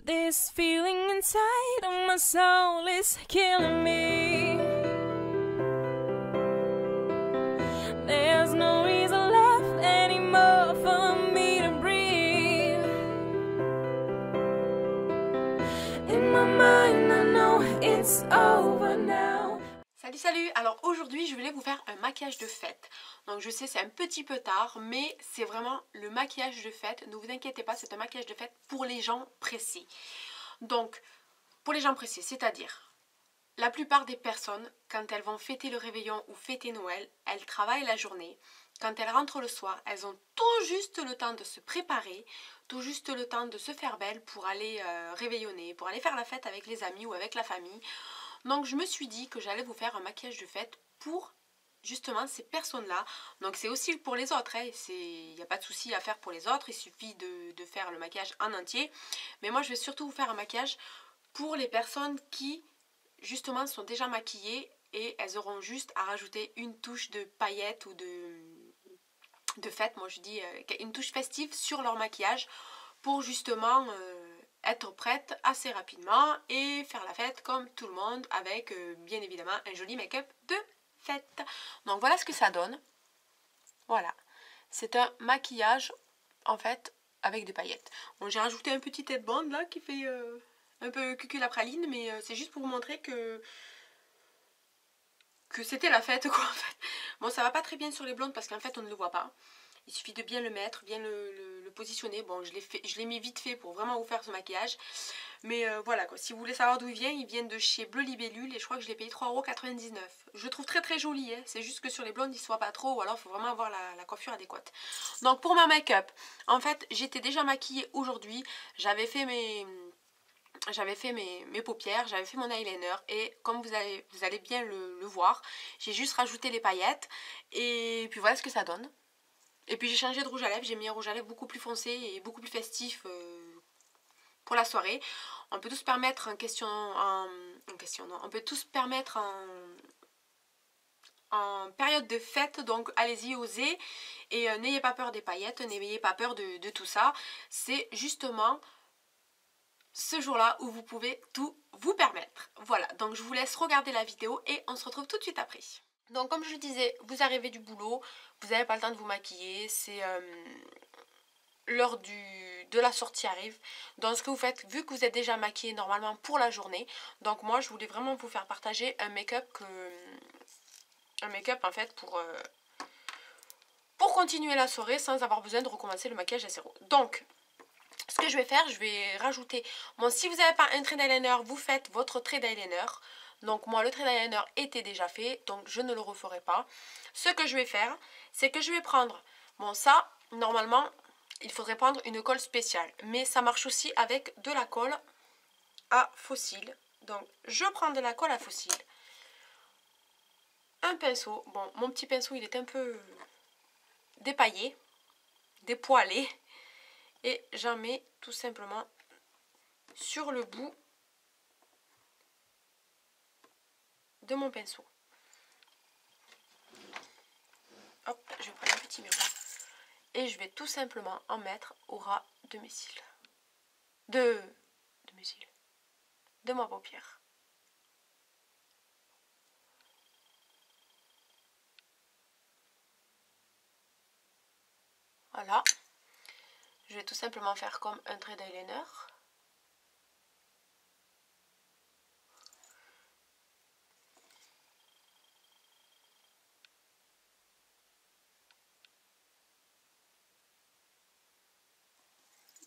This feeling inside of my soul is killing me. There's no reason left anymore for me to breathe. In my mind I know it's over now. Salut salut. Alors aujourd'hui je voulais vous faire un maquillage de fête. Donc je sais c'est un petit peu tard, mais c'est vraiment le maquillage de fête. Ne vous inquiétez pas, c'est un maquillage de fête pour les gens pressés. Donc pour les gens pressés, c'est-à-dire la plupart des personnes, quand elles vont fêter le réveillon ou fêter Noël, elles travaillent la journée. Quand elles rentrent le soir, elles ont tout juste le temps de se préparer, tout juste le temps de se faire belle pour aller réveillonner, pour aller faire la fête avec les amis ou avec la famille. Donc je me suis dit que j'allais vous faire un maquillage de fête pour justement ces personnes-là. Donc c'est aussi pour les autres, hein. Il n'y a pas de souci à faire pour les autres, il suffit de faire le maquillage en entier. Mais moi je vais surtout vous faire un maquillage pour les personnes qui justement sont déjà maquillées et elles auront juste à rajouter une touche de paillettes ou de fête, moi je dis une touche festive sur leur maquillage pour justement être prête assez rapidement et faire la fête comme tout le monde avec bien évidemment un joli make-up de fête. Donc voilà ce que ça donne. Voilà, c'est un maquillage en fait avec des paillettes. Bon, j'ai rajouté un petit headband là qui fait un peu cuculapraline, mais c'est juste pour vous montrer que c'était la fête quoi en fait. Bon, ça va pas très bien sur les blondes parce qu'en fait on ne le voit pas. Il suffit de bien le mettre, bien le positionner. Bon, je l'ai mis vite fait pour vraiment vous faire ce maquillage. Mais voilà quoi, si vous voulez savoir d'où ils viennent de chez Bleu Libellule et je crois que je l'ai payé 3,99 €. Je le trouve très très joli, hein. C'est juste que sur les blondes il ne se voit pas trop ou alors il faut vraiment avoir la coiffure adéquate. Donc pour ma make-up, en fait j'étais déjà maquillée aujourd'hui. J'avais fait mes paupières, j'avais fait mon eyeliner et comme vous allez bien le voir, j'ai juste rajouté les paillettes et puis voilà ce que ça donne. Et puis j'ai changé de rouge à lèvres, j'ai mis un rouge à lèvres beaucoup plus foncé et beaucoup plus festif pour la soirée. On peut tous se permettre on peut tous se permettre en période de fête, donc allez-y, osez et n'ayez pas peur des paillettes, n'ayez pas peur de tout ça. C'est justement ce jour-là où vous pouvez tout vous permettre. Voilà, donc je vous laisse regarder la vidéo et on se retrouve tout de suite après. Donc comme je le disais, vous arrivez du boulot, vous n'avez pas le temps de vous maquiller, c'est l'heure de la sortie arrive. Donc ce que vous faites, vu que vous êtes déjà maquillé normalement pour la journée, donc moi je voulais vraiment vous faire partager un make-up en fait pour continuer la soirée sans avoir besoin de recommencer le maquillage à zéro. Donc ce que je vais faire, je vais rajouter, bon si vous n'avez pas un trait d'eyeliner, vous faites votre trait d'eyeliner. Donc moi le trait d'eyeliner était déjà fait, donc je ne le referai pas. Ce que je vais faire, c'est que je vais prendre, bon ça normalement il faudrait prendre une colle spéciale, mais ça marche aussi avec de la colle à fossile. Donc je prends de la colle à fossile, un pinceau, bon mon petit pinceau il est un peu dépaillé, dépoilé, et j'en mets tout simplement sur le bout de mon pinceau. Hop, je vais prendre un petit miroir et je vais tout simplement en mettre au ras de mes cils. De ma paupière. Voilà. Je vais tout simplement faire comme un trait d'eyeliner.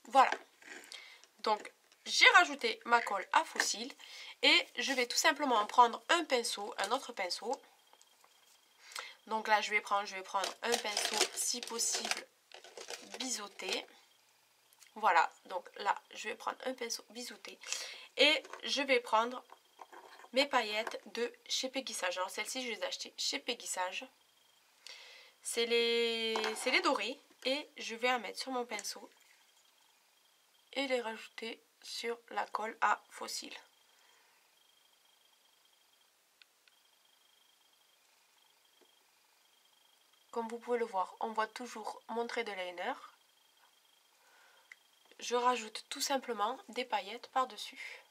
Voilà. Donc, j'ai rajouté ma colle à fossile et je vais tout simplement prendre un pinceau, un autre pinceau. Donc là, je vais prendre un pinceau, si possible, biseauté. Voilà, donc là, je vais prendre un pinceau biseauté et je vais prendre mes paillettes de chez Péguissage. Alors celles-ci, je les ai achetées chez Péguissage. C'est les dorés et je vais en mettre sur mon pinceau et les rajouter sur la colle à fossile. Comme vous pouvez le voir, on voit toujours mon trait de liner. je rajoute tout simplement des paillettes par-dessus.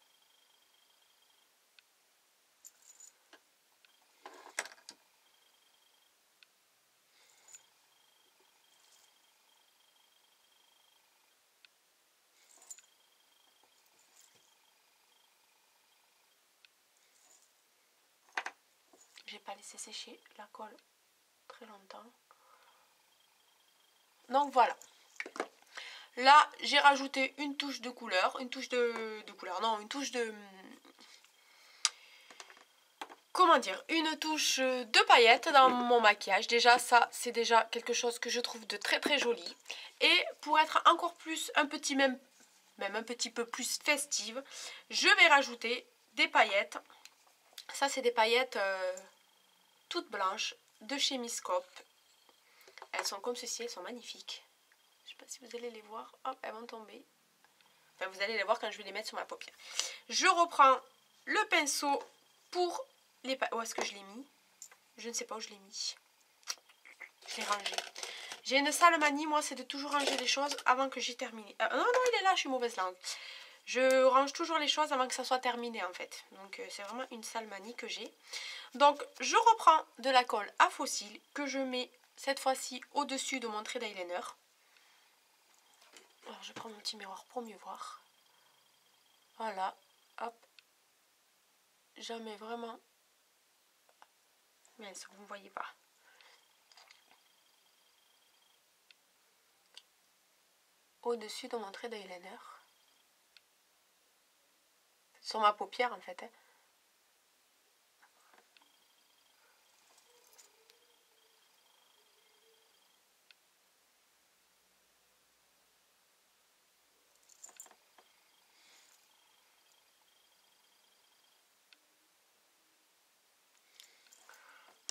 J'ai pas laissé sécher la colle très longtemps. Donc voilà. Là, j'ai rajouté une touche de couleur, une touche de couleur, non, une touche de... Comment dire, une touche de paillettes dans mon maquillage. Déjà, ça, c'est déjà quelque chose que je trouve de très très joli. Et pour être encore plus, même un petit peu plus festive, je vais rajouter des paillettes. Ça, c'est des paillettes toutes blanches de chez Miscope. Elles sont comme ceci, elles sont magnifiques. Je ne sais pas si vous allez les voir. Hop, elles vont tomber. Enfin, vous allez les voir quand je vais les mettre sur ma paupière. Je reprends le pinceau pour les paillettes. Où est-ce que je l'ai mis? Je ne sais pas où je l'ai mis. Je l'ai rangé. J'ai une sale manie, moi, c'est de toujours ranger les choses avant que j'ai terminé. Non, il est là, je suis mauvaise langue. Je range toujours les choses avant que ça soit terminé, en fait. Donc, c'est vraiment une sale manie que j'ai. Donc, je reprends de la colle à faux cils que je mets cette fois-ci au-dessus de mon trait d'eyeliner. Alors, je prends mon petit miroir pour mieux voir. Voilà, hop. J'en mets vraiment... Mais vous ne voyez pas. Au-dessus de mon trait d'eyeliner. Sur ma paupière, en fait.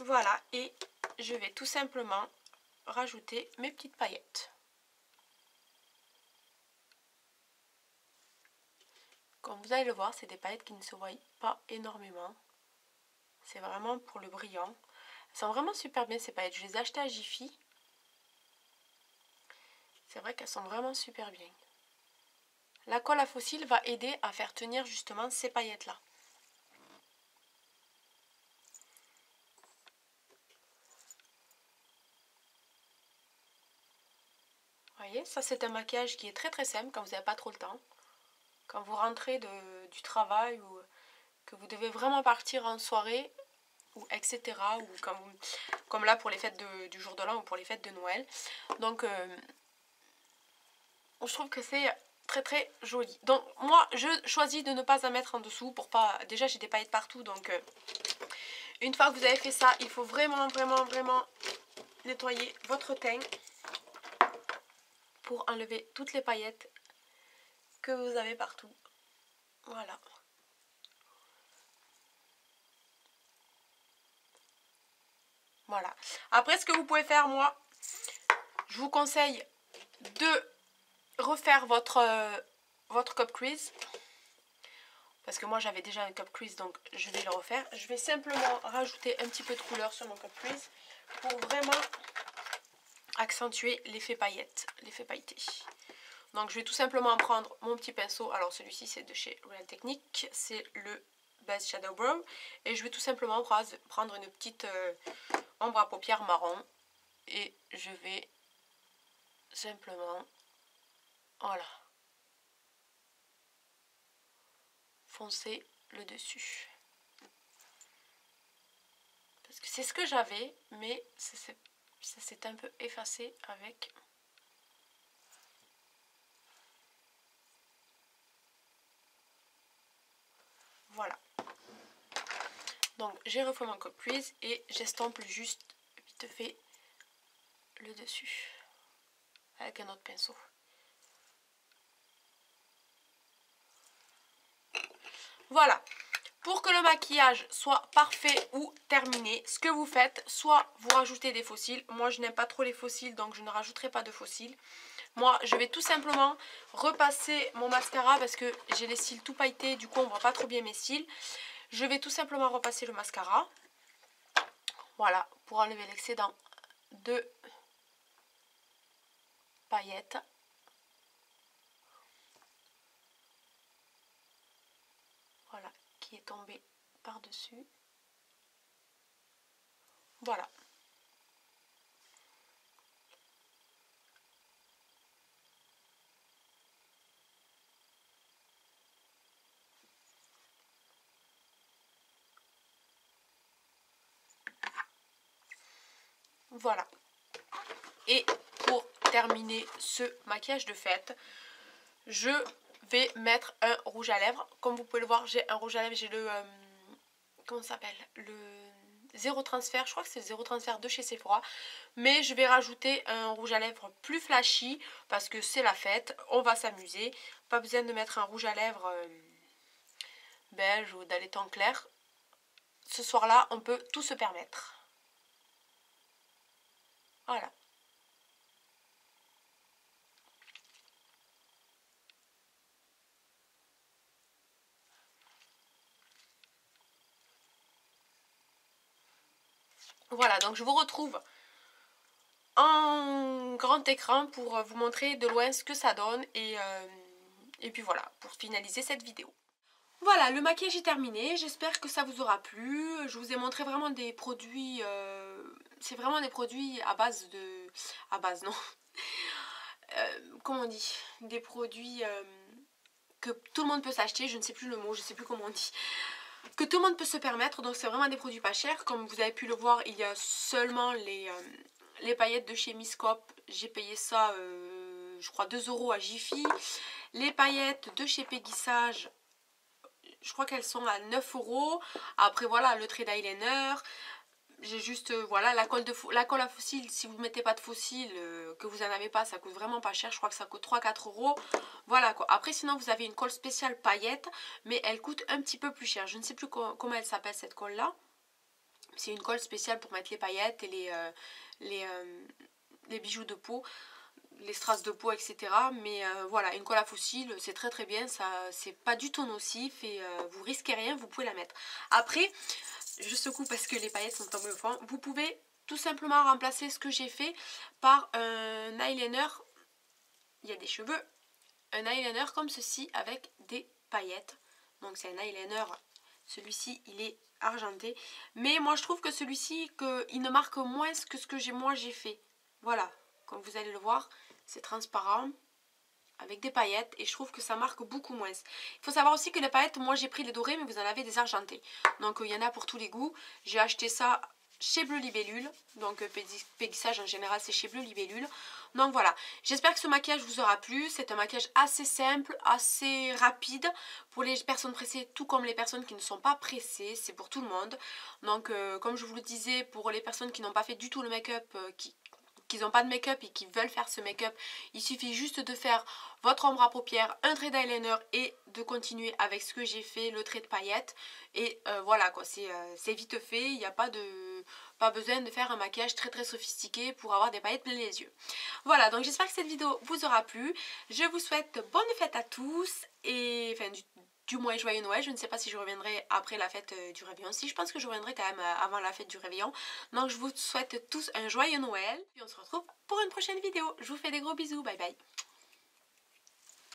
Voilà, et je vais tout simplement rajouter mes petites paillettes. Comme vous allez le voir, c'est des paillettes qui ne se voient pas énormément. C'est vraiment pour le brillant. Elles sont vraiment super bien ces paillettes. Je les ai achetées à Jiffy. C'est vrai qu'elles sont vraiment super bien. La colle à faux cils va aider à faire tenir justement ces paillettes-là. Vous voyez, ça c'est un maquillage qui est très très simple quand vous n'avez pas trop le temps. Quand vous rentrez du travail ou que vous devez vraiment partir en soirée, ou etc. Ou comme là pour les fêtes du jour de l'an ou pour les fêtes de Noël. Donc je trouve que c'est très très joli. Donc moi je choisis de ne pas en mettre en dessous pour pas... Déjà j'ai des paillettes partout, donc une fois que vous avez fait ça, il faut vraiment nettoyer votre teint pour enlever toutes les paillettes que vous avez partout. Voilà. Voilà. Après, ce que vous pouvez faire, moi, je vous conseille de refaire votre cup crease. Parce que moi, j'avais déjà un cup crease, donc je vais le refaire. Je vais simplement rajouter un petit peu de couleur sur mon cup crease pour vraiment accentuer l'effet paillette, l'effet pailleté. Donc, je vais tout simplement prendre mon petit pinceau. Alors, celui-ci, c'est de chez Real Technique. C'est le Base Shadow Brow. Et je vais tout simplement prendre une petite ombre à paupières marron. Et je vais simplement, voilà, foncer le dessus. Parce que c'est ce que j'avais, mais ça s'est un peu effacé avec... Voilà. Donc j'ai refait mon cup crease et j'estompe juste vite fait le dessus avec un autre pinceau. Voilà. Pour que le maquillage soit parfait ou terminé, ce que vous faites, soit vous rajoutez des faux cils. Moi je n'aime pas trop les faux cils, donc je ne rajouterai pas de faux cils. Moi je vais tout simplement repasser mon mascara parce que j'ai les cils tout pailletés, du coup on ne voit pas trop bien mes cils. Je vais tout simplement repasser le mascara. Voilà, pour enlever l'excédent de paillettes. qui est tombé par-dessus. Voilà. Voilà. Et pour terminer ce maquillage de fête, je vais mettre un rouge à lèvres. Comme vous pouvez le voir, j'ai un rouge à lèvres, j'ai le... comment ça s'appelle? Le Zéro Transfert, je crois que c'est le Zéro Transfert de chez Sephora. Mais je vais rajouter un rouge à lèvres plus flashy parce que c'est la fête, on va s'amuser. Pas besoin de mettre un rouge à lèvres beige ou d'un laiton clair. Ce soir-là, on peut tout se permettre. Voilà. Voilà, donc je vous retrouve en grand écran pour vous montrer de loin ce que ça donne. Et puis voilà, pour finaliser cette vidéo. Voilà, le maquillage est terminé, j'espère que ça vous aura plu. Je vous ai montré vraiment des produits, c'est vraiment des produits à base de... à base, non. Comment on dit? Des produits que tout le monde peut s'acheter, je ne sais plus le mot, je ne sais plus comment on dit. Que tout le monde peut se permettre, donc c'est vraiment des produits pas chers. Comme vous avez pu le voir, il y a seulement les paillettes de chez Miscope. J'ai payé ça, je crois 2 € à Jiffy. Les paillettes de chez Peggy Sage, je crois qu'elles sont à 9 €. Après voilà, le trait d'eyeliner. J'ai juste, voilà, la colle à fossiles, si vous ne mettez pas de fossiles, que vous n'en avez pas, ça coûte vraiment pas cher. Je crois que ça coûte 3-4 €. Voilà quoi. Après sinon vous avez une colle spéciale paillettes, mais elle coûte un petit peu plus cher. Je ne sais plus comment elle s'appelle cette colle là. C'est une colle spéciale pour mettre les paillettes et les bijoux de peau, les strass de peau, etc. Mais voilà, une colle à fossiles, c'est très très bien. Ça, c'est pas du tout nocif et vous risquez rien, vous pouvez la mettre. Après, je secoue parce que les paillettes sont tombées au fond. Vous pouvez tout simplement remplacer ce que j'ai fait par un eyeliner. Il y a des cheveux. Un eyeliner comme ceci avec des paillettes. Donc c'est un eyeliner, celui-ci il est argenté. Mais moi je trouve que celui-ci, il ne marque moins que ce que moi j'ai fait. Voilà, comme vous allez le voir, c'est transparent avec des paillettes et je trouve que ça marque beaucoup moins. Il faut savoir aussi que les paillettes, moi j'ai pris les dorées mais vous en avez des argentées. Donc il y en a pour tous les goûts. J'ai acheté ça chez Bleu Libellule. Donc Peggy Sage en général c'est chez Bleu Libellule. Donc voilà, j'espère que ce maquillage vous aura plu. C'est un maquillage assez simple, assez rapide pour les personnes pressées tout comme les personnes qui ne sont pas pressées. C'est pour tout le monde. Donc comme je vous le disais, pour les personnes qui n'ont pas fait du tout le make-up, qui n'ont pas de make-up et qui veulent faire ce make-up, il suffit juste de faire votre ombre à paupières, un trait d'eyeliner et de continuer avec ce que j'ai fait, le trait de paillettes. Et voilà quoi, c'est vite fait, il n'y a pas besoin de faire un maquillage très très sophistiqué pour avoir des paillettes plein les yeux. Voilà, donc j'espère que cette vidéo vous aura plu. Je vous souhaite bonne fête à tous et enfin du moins joyeux Noël. Je ne sais pas si je reviendrai après la fête du réveillon. Si, je pense que je reviendrai quand même avant la fête du réveillon. Donc je vous souhaite tous un joyeux Noël. Et on se retrouve pour une prochaine vidéo. Je vous fais des gros bisous. Bye bye.